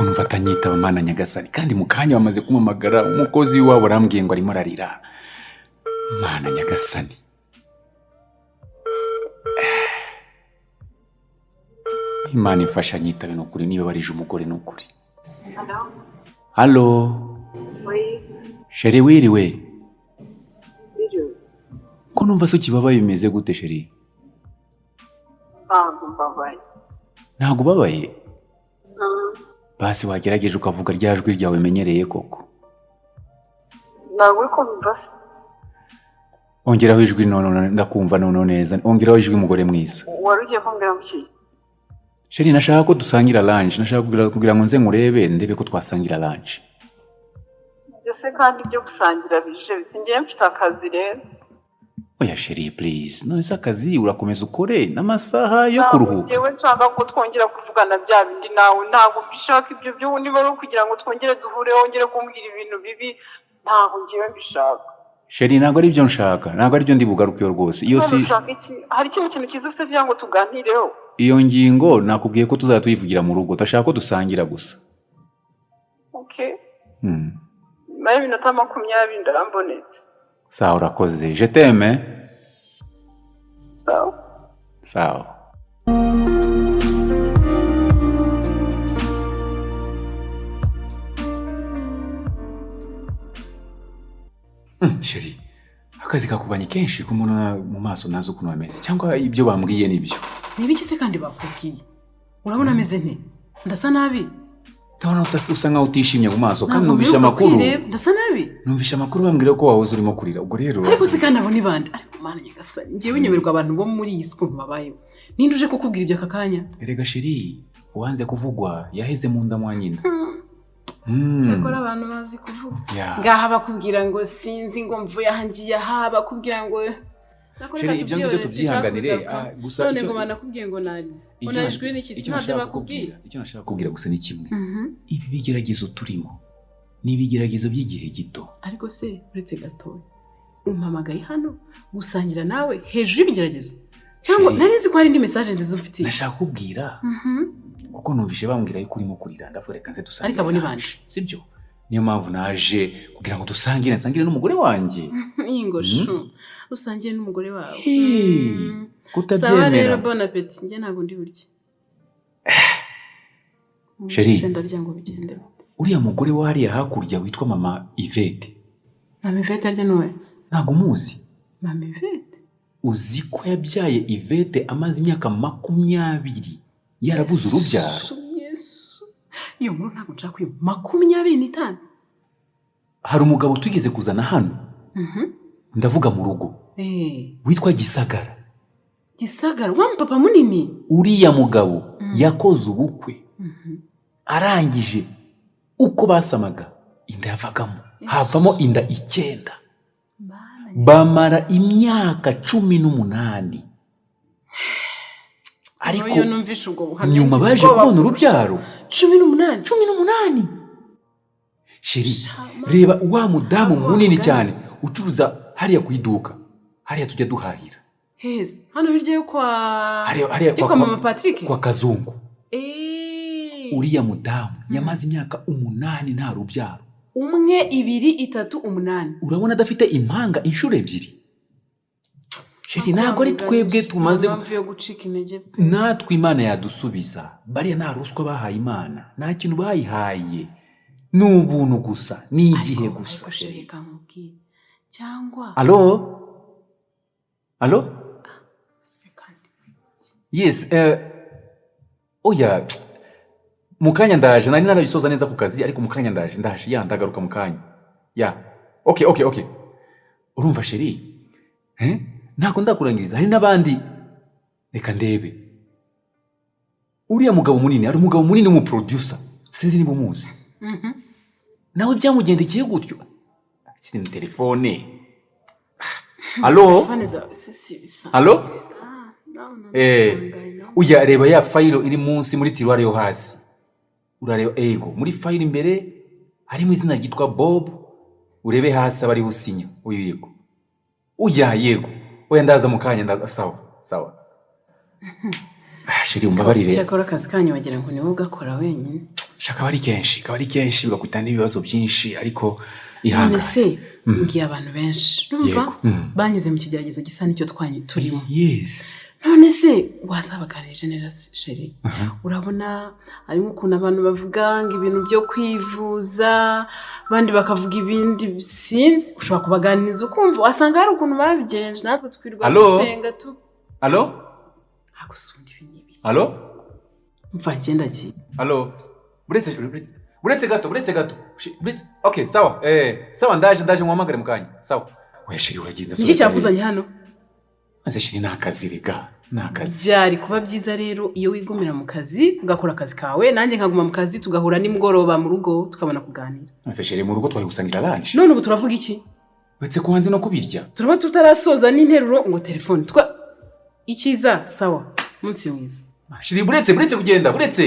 ariko numva atanyitaba Mana nyagasani kandi mu kanya bamaze kumamagara umukozi w'iwabo arambwiye ngo arimo ararira. Mana nyagasani. Imana ifasha nyitabe n'ukuri niba barije umugore n'ukuri. Halo. Sheri wiriwe. Ko numva so kibabaye bimeze gute sheri? Ntabwo babaye. Basi wagerageje ukavuga rya jwi ryawe menyereye koko. Ntabwo ko mbase. Ongeraho ijwi none ndakumva none neza. Ongeraho ijwi mugore mwiza. Warugiye kumbwira muki? Sheri nashaka ko dusangira lunch, nashaka kugira ngo nze nkurebe ndebe ko twasangira lunch. Byose kandi byo gusangira bije bitingiye mfite akazi rero. Oya sheri please, none se akazi urakomeza ukore n'amasaha yo kuruhuka. Ngewe nshaka ko twongera kuvugana bya bindi nawe ntabwo bishaka ibyo byo niba ari kugira ngo twongere duhure wongere kumbwira ibintu bibi ntabwo ngewe bishaka. Sheri ntabwo ari byo nshaka, ntabwo ari byo ndi bugarukiyo rwose. Iyo si hari ikintu kiza ufite kugira ngo tuganireho. Iyo ngingo nakubwiye ko tuzatuyivugira mu rugo, tashaka ko dusangira gusa. Okay. Maye minota 20 ndambonetse. Sawa urakoze. Je t'aime. Sawa. Sawa. Sheri, akazi kakubanye kenshi ku muntu mu maso nazo ukuntu ameze cyangwa ibyo bambwiye nibyo. Nibiki se kandi bakubwiye? Urabona ameze nte? Ndasa nabi. Ndabona usa nkaho utishimye mu maso kandi numvisha amakuru. Ndasa nabi. Numvisha amakuru bambwira ko wahoze urimo kurira. Ubwo rero ariko se kandi abo ni bande? Ariko Mana nyagasani, ngiye winyoberwa abantu bo muri iyi siku babayeho. Ninde uje kukubwira ibyo kakanya? Erega Sheri, uwanze kuvugwa yaheze mu nda mwa nyina. Cyakora abantu bazi kuvuga. Ngaha bakubwira ngo sinzi ngo mvuye ahangiye aha bakubwira ngo Sheri ibyo ngibyo tubyihanganire gusa none ngo banakubwiye ngo narize. Unajwe n'iki ntabyo bakubwira. Icyo nashaka kubwira gusa ni kimwe. Ibi bigeragezo turimo ni ibigeragezo by'igihe gito. Ariko se uretse gato umpamagaye hano gusangira nawe hejuru y'ibigeragezo cyangwa narizi ko hari indi message nziza ufitiye. Nashaka kubwira kuko numvishe bambwira yuko urimo kurira ndavuga reka nze dusangira. Ariko abo ni banje sibyo? Niyo mpamvu naje kugira ngo dusangire n'umugore wanjye. Ingosho usangiye n'umugore wawe. Kutabyemera. Sawa rero bon appétit njye ntago ndi burye. Sheri sendarya ngo bigende. Uriya mugore wari hakurya witwa mama Yvette. Mama Yvette arya nowe? Ntago muzi. Mama Yvette uzi ko yabyaye Yvette amaze imyaka 20 yarabuze urubyaro. Iyo nkuru ntabwo nshaka kuyo 25. Hari umugabo tugeze kuzana hano. Ndavuga mu rugo. Witwa Gisagara. Gisagara wa papa munini. Uriya mugabo yakoze ubukwe. Arangije uko basamaga inda yavagamo. Havamo inda 9. Bamara imyaka 18. Ariko iyo numvisha ubwo buhamya nyuma baje kubona urubyaro 18. Sheri reba wa mudamu munini cyane ucuruza hariya kwiduka hariya tujya duhahira. Heza hano hirya yo kwa hariya kwa mama Patrick kwa Kazungu. Uriya mudamu yamaze imyaka 8 nta rubyaro. 1 2 3 8. Urabona adafite impanga inshuro 2. Sheri ntabwo ari twebwe tumaze gucika intege. Natwe Imana yadusubiza. Bariya nta ruswa bahaye Imana. Nta kintu bayihaye. N'ubuntu gusa, ni igihe gusa. Sheri kamubwiye. Cyangwa Allo? Yes, oya. Mukanya ndaje, nari narabisoza neza ku kazi ariko mukanya ndaje ndagaruka mukanya. Okay. Urumva Sheri? Ntabwo ndakurangiriza hari nabandi. Reka ndebe. Uriya mugabo munini, ari umugabo munini mu producer. Sinzi niba umuzi. Nawe byamugendekeye gutyo. Sindi telefone. Allo? Allo? Uya reba ya file iri munsi muri tiroir yo hasi. Urareba muri file imbere harimo izina ryitwa Bob. Urebe hasi abari usinya. Uyu yego. Uya yego. Oya ndaza mukanya ndaza sawa. Sheri umbabarire. Cyakora akazi kanyu wagira ngo niwe ugakora wenyine. shaka bari kenshi bigakutana n'ibibazo byinshi ariko none ihanga se mbwiye abantu benshi numva Yego. banyuze mu kigeragezo gisa n'icyo turimo yes none se wazabaganirije neza sheri urabona harimo ukuntu abantu bavuga ngo ibintu byo kwivuza abandi bakavuga ibindi sinzi ushobora kubaganiriza ukumva wasanga hari ukuntu babigenje natwe twirirwa Allo? gusenga allo agusunda ibi n'ibi allo mva ngenda agiye allo buretse gato okay sawa sawa ndaje nkwamagare mu kanya sawa we shiri uragenda iki cyakuzanye hano maze shiri nakaziriga nakazi byari kuba byiza rero iyo wigumira mu kazi ugakora akazi kawe nanjye nkaguma mu kazi tugahura nimugoroba mu rugo tukabona kuganira maze shiri mu rugo twahigusangira lunch none ubu turavuga iki uretse ko hanze no kubirya turaba tutarasoza n'interuro ngo telefone ikiza sawa munsi mwiza shiri buretse kugenda buretse